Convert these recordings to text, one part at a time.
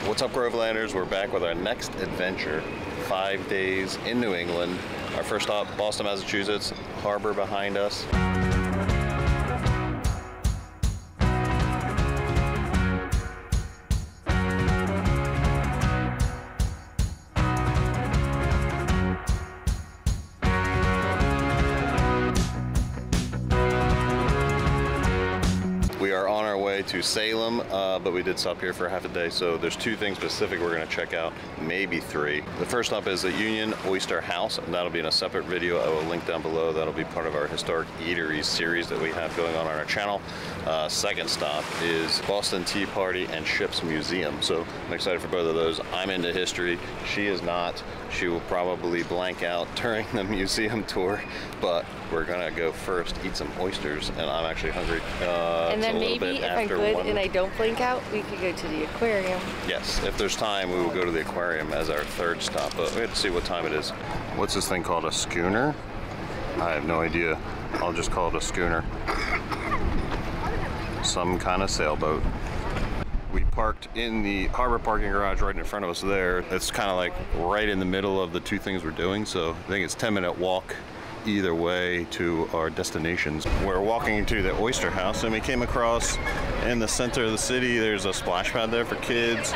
What's up, Grovelanders? We're back with our next adventure. 5 days in New England. Our first stop, Boston, Massachusetts. Harbor behind us. We are on our way to Salem, but we did stop here for half a day, so there's 2 things specific we're going to check out, maybe 3. The first stop is the Union Oyster House, and that'll be in a separate video I will link down below. That'll be part of our historic Eateries series that we have going on our channel. Second stop is Boston Tea Party and Ships Museum, so I'm excited for both of those. I'm into history, she is not. She will probably blank out during the museum tour, but we're gonna go first eat some oysters, and I'm actually hungry. And then maybe if I'm good and I don't blink out, we could go to the aquarium. Yes, if there's time, we will go to the aquarium as our third stop, but we have to see what time it is. What's this thing called, a schooner? I have no idea. I'll just call it a schooner. Some kind of sailboat. We parked in the harbor parking garage right in front of us there. It's kind of like right in the middle of the 2 things we're doing, so I think it's 10-minute walk either way to our destinations. We're walking to the Oyster House, and we came across in the center of the city, there's a splash pad there for kids,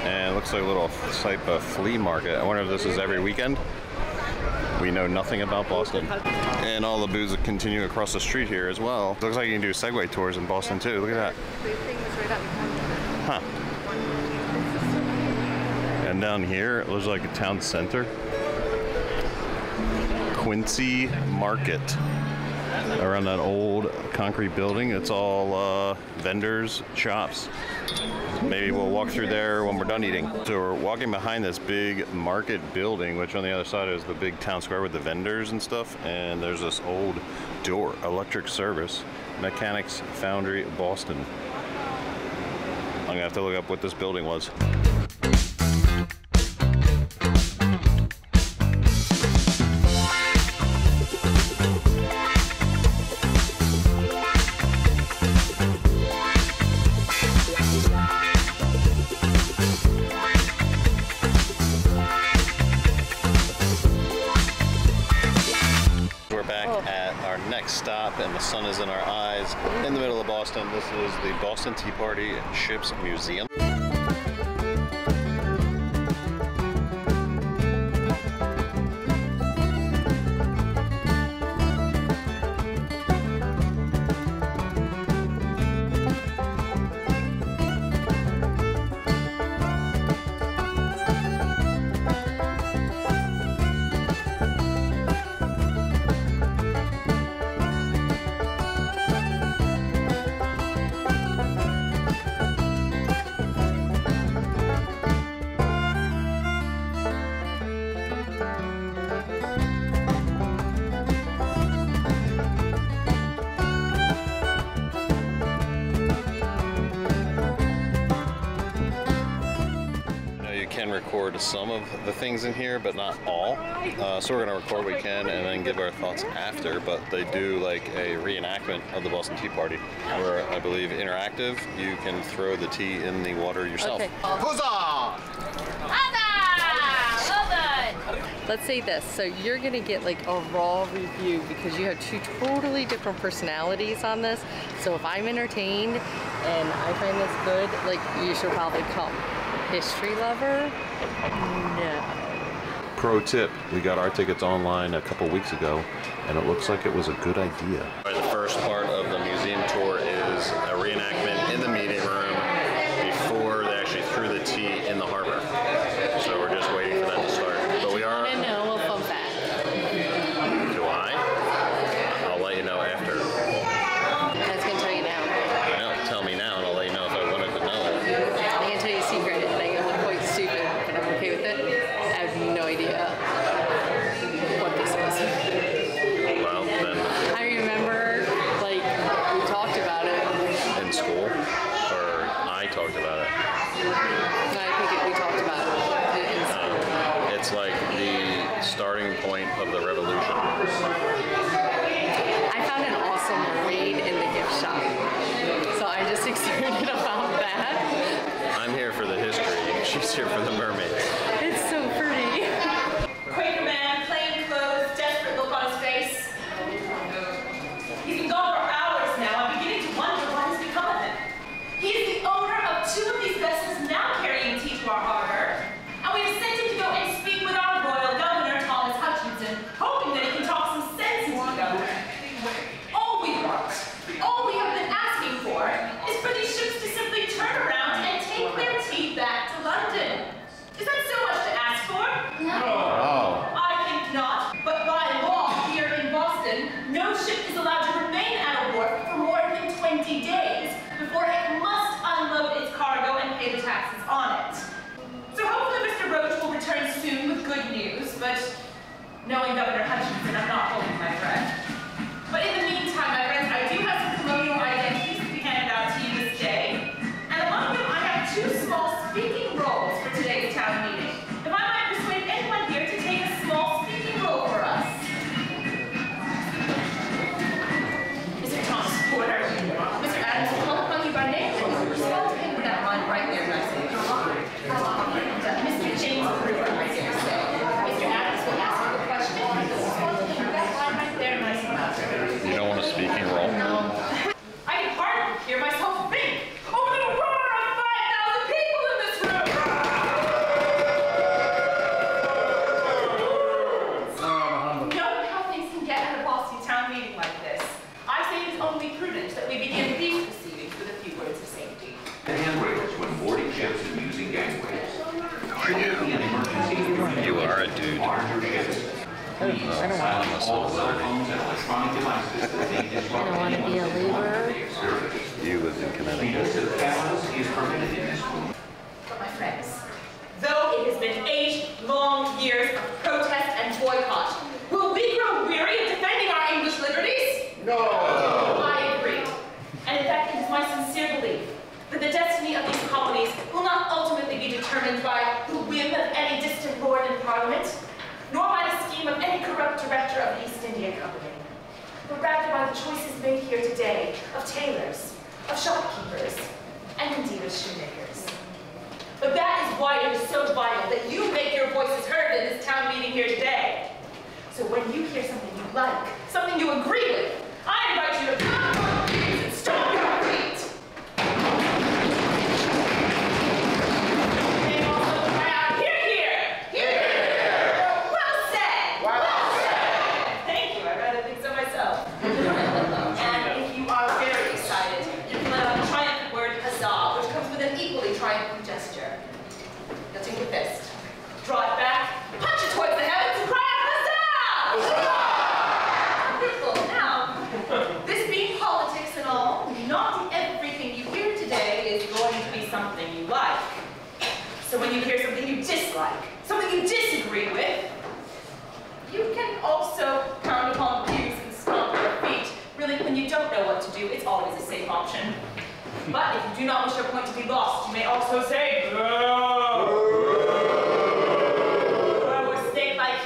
and it looks like a little type of flea market. I wonder if this is every weekend. We know nothing about Boston. And all the booths continue across the street here as well. Looks like you can do Segway tours in Boston too. Look at that. Huh. And down here, it looks like a town center. Quincy Market. Around that old concrete building, it's all vendors, shops. Maybe we'll walk through there when we're done eating. So we're walking behind this big market building, which on the other side is the big town square with the vendors and stuff. And there's this old door, electric service, Mechanics Foundry, Boston. I'm gonna have to look up what this building was. We're back at our next stop, and the sun is in our eyes in the middle of Boston. This is the Boston Tea Party and Ships Museum. Can record some of the things in here, but not all. So we're gonna record what we can and then give our thoughts after, but they do like a reenactment of the Boston Tea Party, where I believe interactive, you can throw the tea in the water yourself. Okay. Let's say this, so you're gonna get like a raw review because you have 2 totally different personalities on this. So if I'm entertained and I find this good, like, you should probably come. History lover? No. Pro tip, we got our tickets online a couple weeks ago, and it looks like it was a good idea. The first part of the museum tour is a reenactment in the meeting room before they actually threw the tea in the harbor. So we're just waiting for that to start. But we are... No, we'll pump that. Do I? I'll let you know after. I was gonna tell you now. I know, tell me now and I'll let you know if I wanted to know. I'm gonna tell you a secret, and I'm gonna look quite stupid, but I'm okay with it. I have no idea what this was. Well, then... I remember, like, we talked about it. In school? Or I talked about it? No, I think we talked about it. cheer for the mermaids. It's so pretty. Quaker man, plain clothes, desperate look on his face. He's been gone for hours now. I'm beginning to wonder what has become of him. He is the owner of 2 of these vessels now carrying tea to our harbor. And we have sent him to go and speak with our royal governor, Thomas Hutchinson, hoping that he can talk some sense into the governor. All we want, all we have been asking for, is for these ships to simply turn around and take their tea back to London. Is that so much to ask for? Oh. I think not, but by law here in Boston, no ship is allowed to remain at a wharf for more than 20 days before it must unload its cargo and pay the taxes on it. So hopefully Mr. Roach will return soon with good news, but knowing Governor Hutchinson, I'm not holding my breath. But in the meantime, my friends, I do have some colonial identities to be handed out to you this day, and among them I have 2 small speaking roles for today's town meeting. If I might persuade anyone here to take a small speaking role for us. Mr. Thomas Porter, Mr. Adams will call upon you by name, and you will respond to him with that line right there, nicely. And Mr. James Brewer, right there, so Mr. Adams will ask you a question, and you will respond to him with that line right there, nicely. You don't want a speaking role? No. I can hardly hear myself think over the roar of 5,000 people in this room. Knowing how things can get at a Boston town meeting like this, I say it is only prudent that we begin these proceedings with a few words of safety. The handrails when boarding ships and using gangways. Who are you? You are a dude. Larger ships. I don't want to be a laborer. You live in Connecticut. But my friends, though it has been 8 long years of protest and boycott, will we grow weary of defending our English liberties? No! I agree. And in fact, it is my sincere belief that the destiny of these colonies will not ultimately be determined by the whim of any distant lord in Parliament, nor by the scheme of any corrupt director of the East India Company, but rather by the choices made here today of tailors, of shopkeepers, and indeed of shoemakers. But that is why it is so vital that you make your voices heard in this town meeting here today. So when you hear something you like, something you agree with, I invite you to come on your knees and stomp your feet. And also cry out, hear, hear! Hear! Well said! Well said! Thank you, I'd rather think so myself. And if you are very excited, you can let out the triumphant word huzzah, which comes with an equally triumphant gesture. You'll take your fist, draw it back, punch it towards the heavens, and cry out huzzah! Wonderful. Now, this being politics and all, not everything you hear today is going to be something you like. So when you hear something you dislike, something you disagree with, you can also pound upon the pews and stomp your feet. Really, when you don't know what to do, it's always a safe option. But if you do not wish your point to be lost, you may also say, "Boo!" Or state like,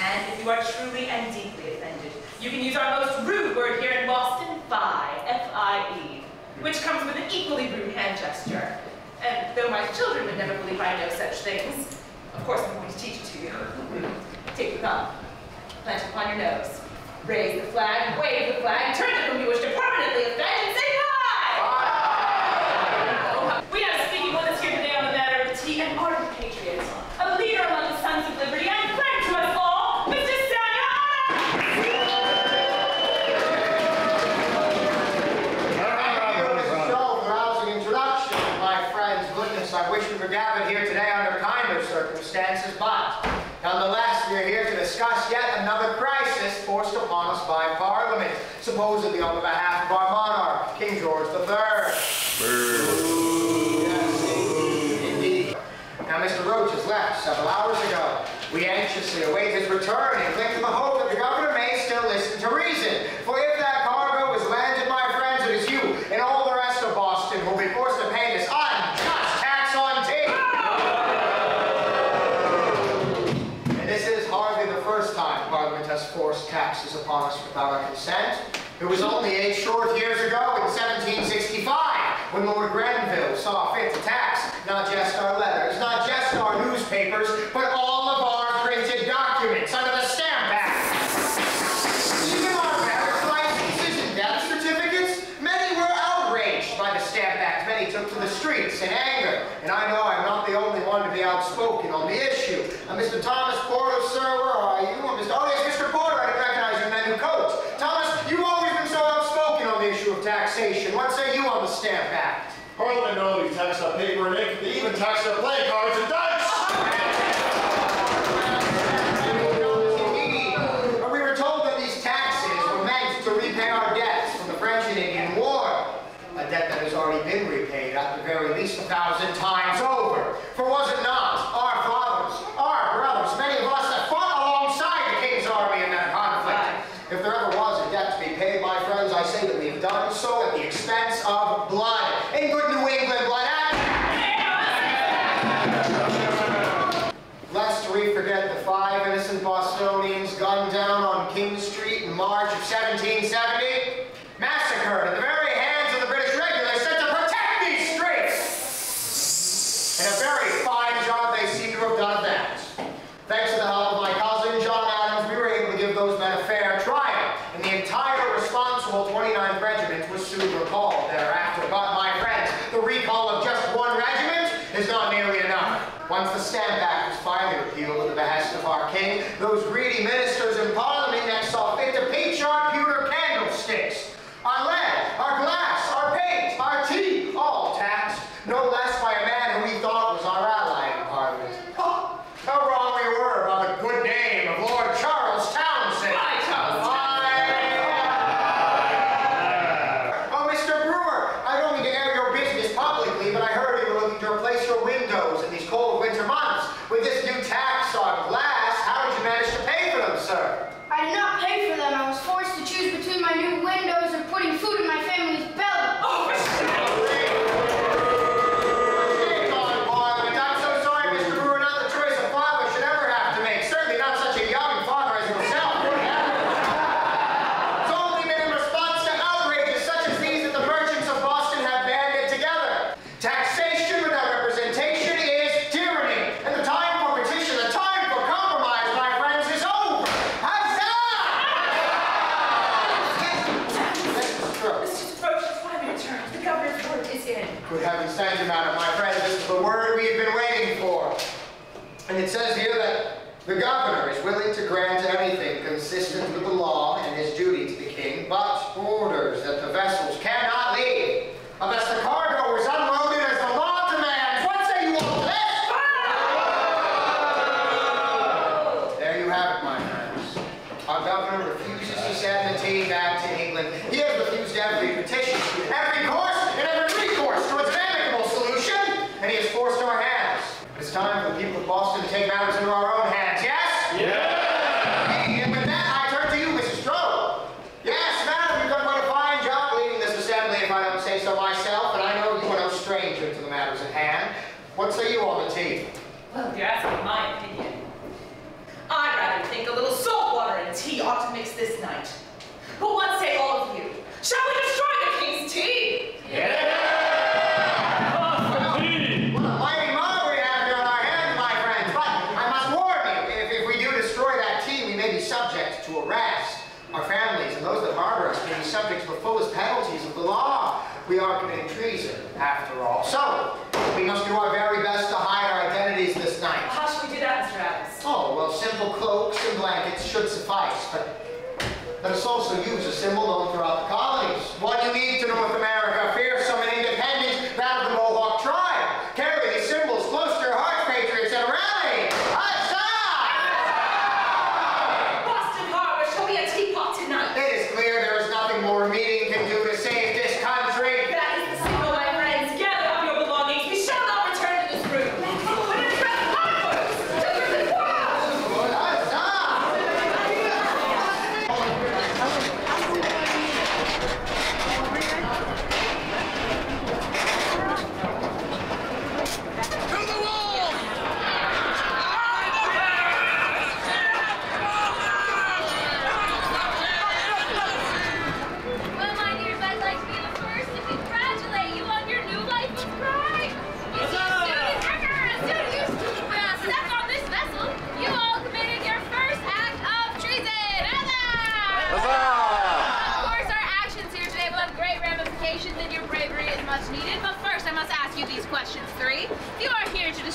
and if you are truly and deeply offended, you can use our most rude word here in Boston, Fi, F-I-E, which comes with an equally rude hand gesture. And though my children would never believe I know such things, of course I'm going to teach it to you. Take the thumb, plant it upon your nose, raise the flag, wave the flag, turn to whom you wish to permanently offend, and say hi! We have speaking with us here today on the matter of the tea, an ardent patriot, a leader among the Sons of Liberty, and friend to us all, Mr. Samuel Introduction, my friends. Goodness, I wish we were gathered here today under kinder circumstances, but nonetheless, we are here to discuss yet another crisis forced upon us by Parliament, supposedly on the behalf of our monarch, King George III. Yes, indeed. Now, Mr. Roach has left several hours ago. We anxiously await his return and cling to the hope that the governor may still listen to reason. For if that cargo is landed, my friends, it is you and all the rest of Boston who will be forced to pay this unjust tax on tea. And this is hardly the first time Parliament has forced taxes upon us without our consent. It was only 8 short years ago in 1765 when Lord Grenville saw fit to tax not just our letters, not just our newspapers, but all of our printed documents under the Stamp Act. Even our marriage licenses and death certificates, many were outraged by the Stamp Act. Many took to the streets in anger, and I know I'm not the only one to be outspoken on the issue. Mr. Thomas Porter, sir, where are you? Oh, yes, Mr. Porter, I didn't recognize you in that new coat. Thomas, you've always been so outspoken on the issue of taxation. What say you on the Stamp Act? Hardly know they taxed up paper and ink. They even taxed up playing cards and dice. Indeed. We were told that these taxes were meant to repay our debts from the French and Indian War. A debt that has already been repaid at the very least 1,000 times over. For was it not our fathers, our brothers, many of us that fought alongside the King's army in that conflict? If there ever was a debt to be paid, my friends, I say that we've done so at the expense of blood. In good New England blood. Lest we forget the 5 innocent Bostonians gunned down on King Street in March of 1770, massacred at the very hands of the British regulars sent to protect these streets. And a very fine job they seem to have done of that. Thanks to the help of my cousin, John Adams, we were able to give those men a fair trial, and the entire responsible 29th Regiment was soon recalled thereafter. But, my friends, the recall of just one regiment is not nearly enough. Once the Stamp Act was finally repealed at the behest of our king, those greedy ministers in Parliament next saw fit to peach our pewter candlesticks, our lead, our glass, our paint, our tea, all taxed, no less by a man who we thought was our ally in Parliament. Oh, how wrong we were about the good name of Lord Charles Townshend. Oh, Mr. Brewer, I don't mean to air your business publicly, but I heard you were looking to replace your windows in these cold winter months. With this new tax on glass, how did you manage to pay for them, sir? I did not pay for them. I was forced to choose between my new windows and putting food in my family's belly. Oh, shame on Parliament. I'm so sorry, Mr. Brewer, not the choice a father should ever have to make. Certainly not such a young father as yourself. It's only been in response to outrages such as these that the merchants of Boston have banded together. Taxation without representation is tyranny. And the time for petition, the time for compromise, my friends, is over. Huzzah! Mr. Roach's 5-minute term. The governor's word is in. Good heavens, thank you, madam. My friends, this is the word we've been waiting for. And it says here that the governor is willing to grant anything consistent with the law and his duty to the king, but orders that the vessels cannot leave unless the cargo is unloaded as the law demands. What say you all to this? There you have it, my friends. Our governor refuses to send the team back to England. He has refused every petition, every course, and every recourse towards an amicable solution, and he has forced our hands. It's time for the people of Boston to take matters into our own hands, yes? Yeah! And with that, I turn to you, Mrs. Strode. Yes, madam, you've done quite a fine job leading this assembly, if I don't say so myself, and I know you are no stranger to the matters at hand. What say you on the tea? Well, if you're asking my opinion, I'd rather think a little salt water and tea ought to mix this night. But what say all of you? Shall we destroy the king's tea? What a mighty mother we have here on our hands, my friends. But I must warn you, if we do destroy that tea, we may be subject to arrest. Our families and those that harbor us may be subject to the fullest penalties of the law. We are committing treason, after all. So, we must do our very best to hide our identities this night. How should we do that, Mr. Adams? Oh, well, simple cloaks and blankets should suffice, but let us also use a symbol known throughout the colonies. One unique to North America, fearsome and independent, that of the Mohawk tribe. Carry these symbols close to your hearts, patriots, and rally! Huzzah! Boston Harbor shall be a teapot tonight. It is clear there is nothing more a meeting can do to save this country. That is the signal, my friends. Gather up your belongings. We shall not return to this room. But in fact, onwards to the world. Huzzah!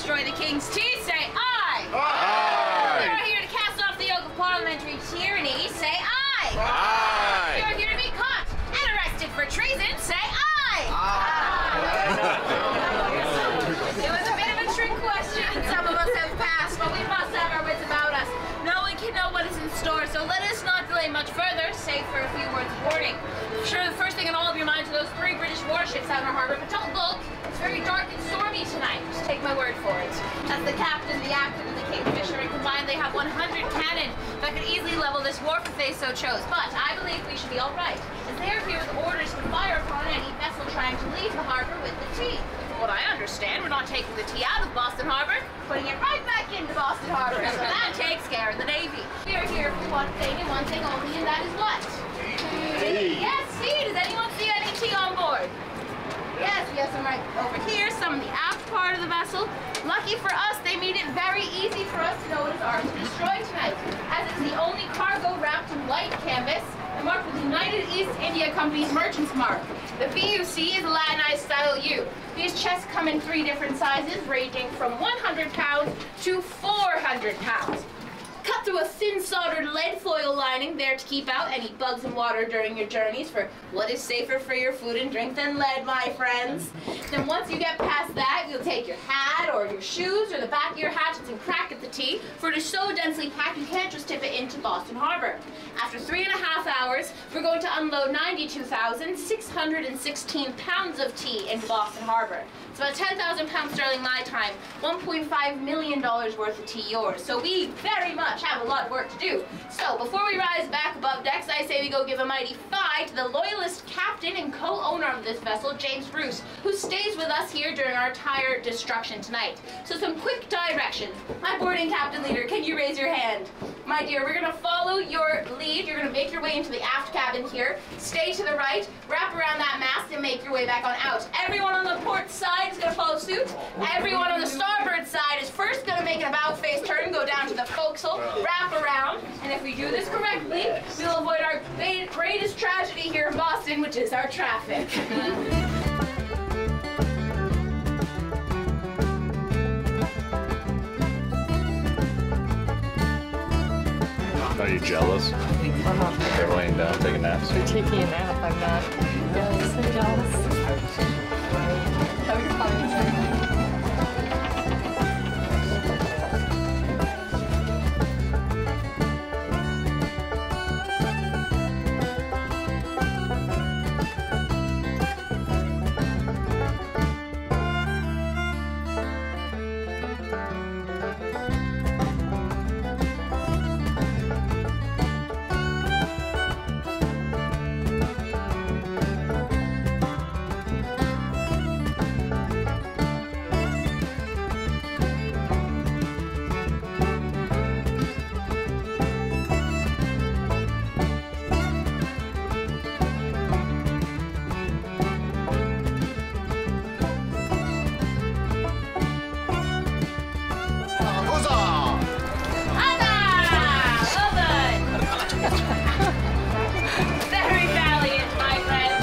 destroy the king's tea, say aye. Aye. If you are here to cast off the yoke of parliamentary tyranny, say aye. Aye. If you are here to be caught and arrested for treason, say aye. It was a bit of a trick question, and some of us have passed, but we must have our wits about us. No one can know what is in store, so let us not delay much further, save for a few words of warning. Sure, the first thing on all of your minds are those 3 British warships out in our harbor, but don't look. It's very dark and stormy tonight. Just take my word for it. That's the captain, the actor, and the kingfisher, and combined they have 100 cannon that could easily level this wharf if they so chose. But I believe we should be all right, as they are here with orders to fire upon any vessel trying to leave the harbor with the tea. From what I understand, we're not taking the tea out of Boston Harbor, putting it right back into Boston Harbor. So that takes care of the Navy. We are here for one thing and one thing only, and that is what? Tea. Yes, tea. Does anyone see any tea on board? Yes, we have some right over here, some in the aft part of the vessel. Lucky for us, they made it very easy for us to know what is ours to destroy tonight, as it's the only cargo wrapped in white canvas and marked with the United East India Company's merchant's mark. The VUC is a Latinized style U. These chests come in 3 different sizes, ranging from 100 pounds to 400 pounds. Cut through a thin soldered lead foil lining there to keep out any bugs and water during your journeys, for what is safer for your food and drink than lead, my friends? Then once you get past that, you'll take your hat or your shoes or the back of your hatchets and crack at the tea, for it is so densely packed you can't just tip it into Boston Harbor. After 3.5 hours, we're going to unload 92,616 pounds of tea into Boston Harbor. It's about 10,000 pounds sterling my time, $1.5 million worth of tea yours. So we very much have a lot of work to do. So before we rise back above decks, I say we go give a mighty fye to the loyalist captain and co-owner of this vessel, James Bruce, who stays with us here during our entire destruction tonight. So some quick directions. My boarding captain leader, can you raise your hand? My dear, we're gonna follow your lead. You're gonna make your way into the aft cabin here. Stay to the right, wrap around that mast, and make your way back on out. Everyone on the port side is gonna follow suit. Everyone on the starboard side is first gonna make an about-face turn, go down to the forecastle, wrap around, and if we do this correctly, we'll avoid our greatest tragedy here in Boston, which is our traffic. Are you jealous? I'm not. They're laying down, taking naps. You're taking a nap, I'm not. Yes, I'm jealous. Oh, you're fine. Very valiant, my friend.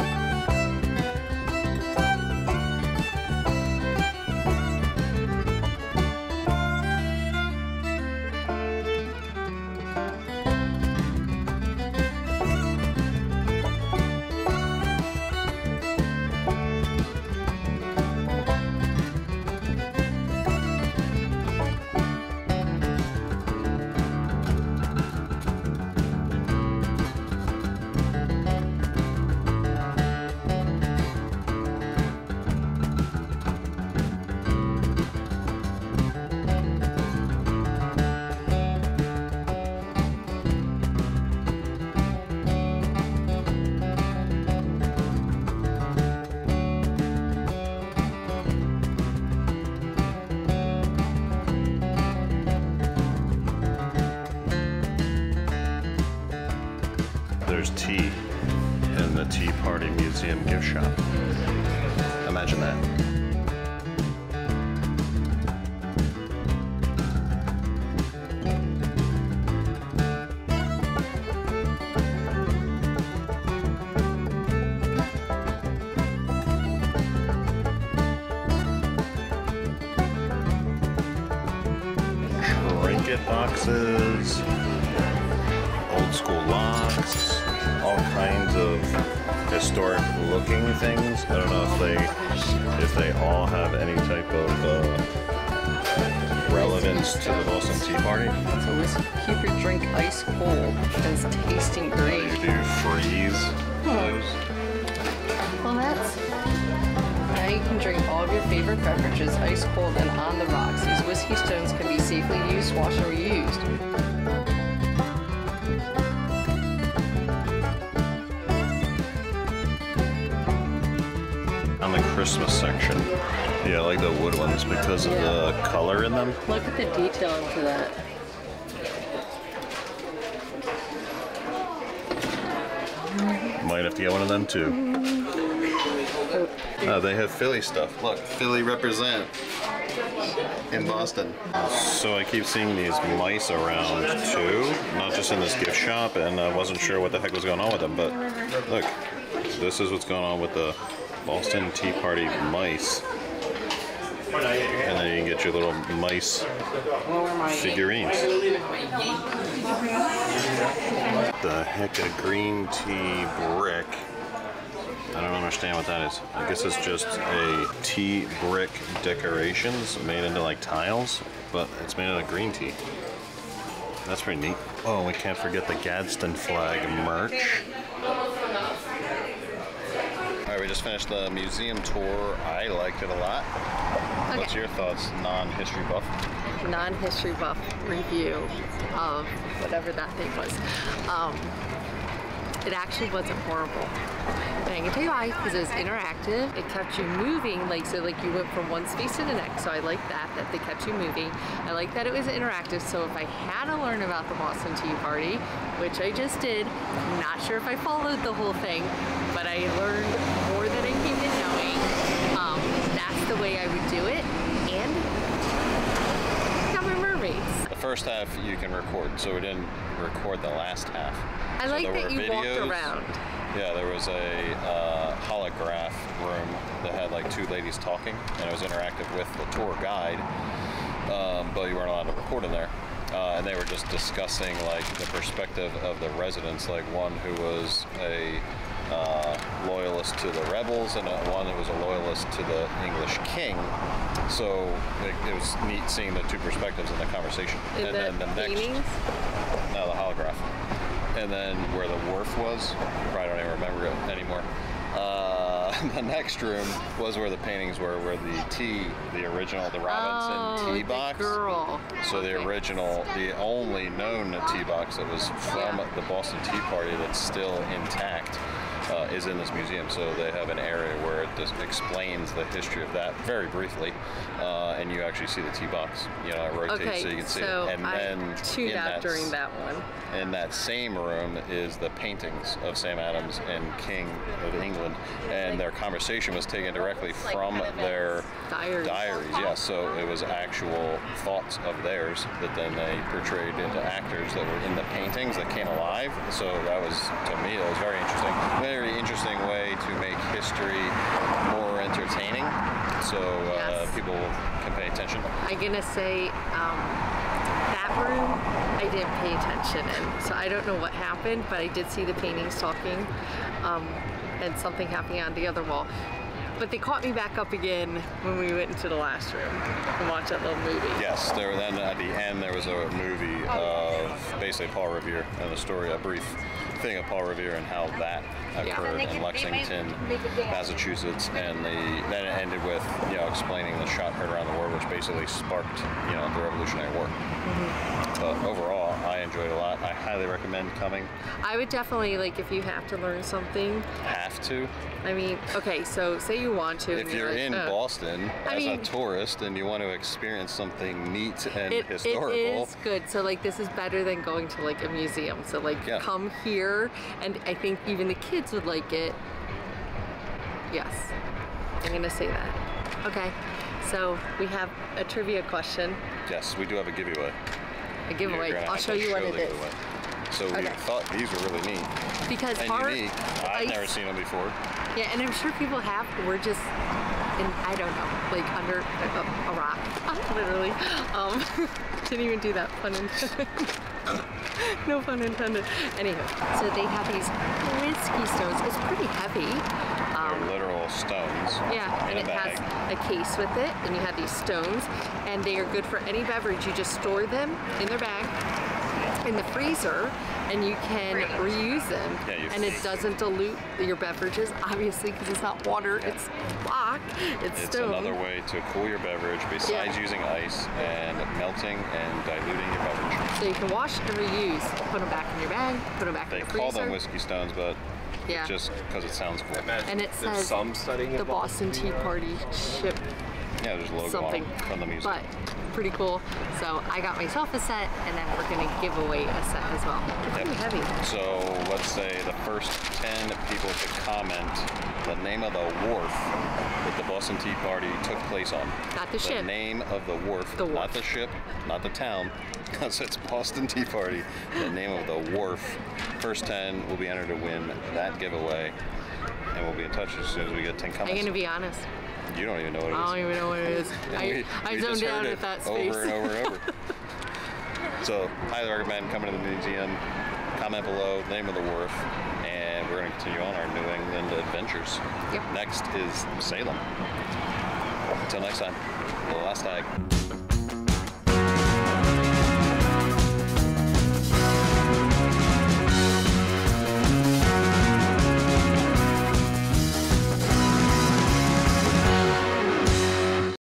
There's tea in the Tea Party Museum gift shop. Imagine that. boxes, old school locks, all kinds of historic looking things. I don't know if they all have any type of relevance to the Boston Tea Party. So let's keep your drink ice cold. It's tasting great. You do freeze those. Well, that's... Now you can drink all of your favorite beverages ice cold and on the rocks. These whiskey stones can be safely used, washed, or reused. On the Christmas section, yeah, I like the wood ones because of the color in them. Look at the detail into that. Might have to get one of them too. Oh, they have Philly stuff. Look, Philly represent in Boston. So I keep seeing these mice around too, not just in this gift shop, and I wasn't sure what the heck was going on with them, but look, this is what's going on with the Boston Tea Party mice. And then you can get your little mice figurines. The heck, a green tea brick. I don't understand what that is. I guess it's just a tea brick decorations made into like tiles, but it's made out of green tea. That's pretty neat. Oh, we can't forget the Gadsden flag merch. Alright, we just finished the museum tour. I liked it a lot. Okay. What's your thoughts, non-history buff? Non-history buff review of whatever that thing was. It actually wasn't horrible. And I can tell you why, because it was interactive. It kept you moving, so you went from one space to the next. So I like that they kept you moving. I like that it was interactive. So if I had to learn about the Boston Tea Party, which I just did, I'm not sure if I followed the whole thing, but I learned more than I came in knowing. That's the way I would do it. And got my mermaids. The first half you can record, so we didn't record the last half. I like that you walked around. Yeah, there was a holograph room that had like two ladies talking, and it was interactive with the tour guide, but you weren't allowed to record in there. And they were just discussing like the perspective of the residents, like one who was a loyalist to the rebels and one who was a loyalist to the English king. So it was neat seeing the two perspectives in the conversation. And then the paintings? No, the holograph. And then where the wharf was, probably don't even remember it anymore. The next room was where the paintings were, where the original, the Robinson tea box. Girl. So the original, the only known tea box that was from the Boston Tea Party that's still intact is in this museum. So they have an area where it just explains the history of that very briefly, and you actually see the tea box. You know, it rotates so you can see it. And then tuned out during that one. In that same room is the paintings of Sam Adams and King of England, and their conversation was taken directly from their diaries. Yeah, so it was actual thoughts of theirs that then they portrayed into actors that were in the paintings that came alive. So that was, to me, it was very interesting. Very interesting way to make history more entertaining, so people can pay attention. I'm gonna say that room I didn't pay attention in, so I don't know what happened, but I did see the paintings talking and something happening on the other wall. But they caught me back up again when we went into the last room and watched that little movie. Yes, then at the end there was a movie of basically Paul Revere and the story, a brief thing of Paul Revere and how that occurred in Lexington, Massachusetts, and then it ended with explaining the shot heard around the world, which basically sparked the Revolutionary War. But overall, I enjoyed it a lot. I highly recommend coming. I would definitely, if you have to learn something. Have to? I mean, okay, so say you want to. If you're in Boston as a tourist and you want to experience something neat and historical. It is good. So this is better than going to a museum. So come here, and I think even the kids would like it. Yes, I'm gonna say that. Okay, so we have a trivia question. Yes, we do have a giveaway. A giveaway. I'll show you what it is. So we thought these were really neat. Because and unique. I've never seen them before. Yeah, and I'm sure people have, but we're just I don't know, like under a rock, literally. Didn't even do that, pun intended. No pun intended. Anyway, so they have these whiskey stones. It's pretty heavy. They're literal stones. Yeah, and it has a case with it, and you have these stones, and they are good for any beverage. You just store them in their bag in the freezer, and you can reuse them. Yeah, and it doesn't dilute your beverages, obviously, because it's not water, it's rock, it's stone. Another way to cool your beverage besides using ice and melting and diluting your beverage. So you can wash and reuse, put them back in your bag, put them back in the freezer. They call them whiskey stones, but just because it sounds cool. And it says the Boston Tea Party ship. Yeah, there's a logo something from the museum. But pretty cool. So I got myself a set, and then we're gonna give away a set as well. They're pretty heavy. So let's say the first 10 people to comment the name of the wharf that the Boston Tea Party took place on. Not the ship. The name of the wharf, not the ship, not the town. Because it's Boston Tea Party. The name of the wharf. First 10 will be entered to win that giveaway, and we'll be in touch as soon as we get 10 comments. I'm gonna be honest. You don't even know what it is. I don't even know what it is. I zoned out at that space. Over and over and over. So, highly recommend coming to the museum. Comment below the name of the wharf, and we're going to continue on our New England adventures. Yep. Next is Salem. Until next time, the last tag.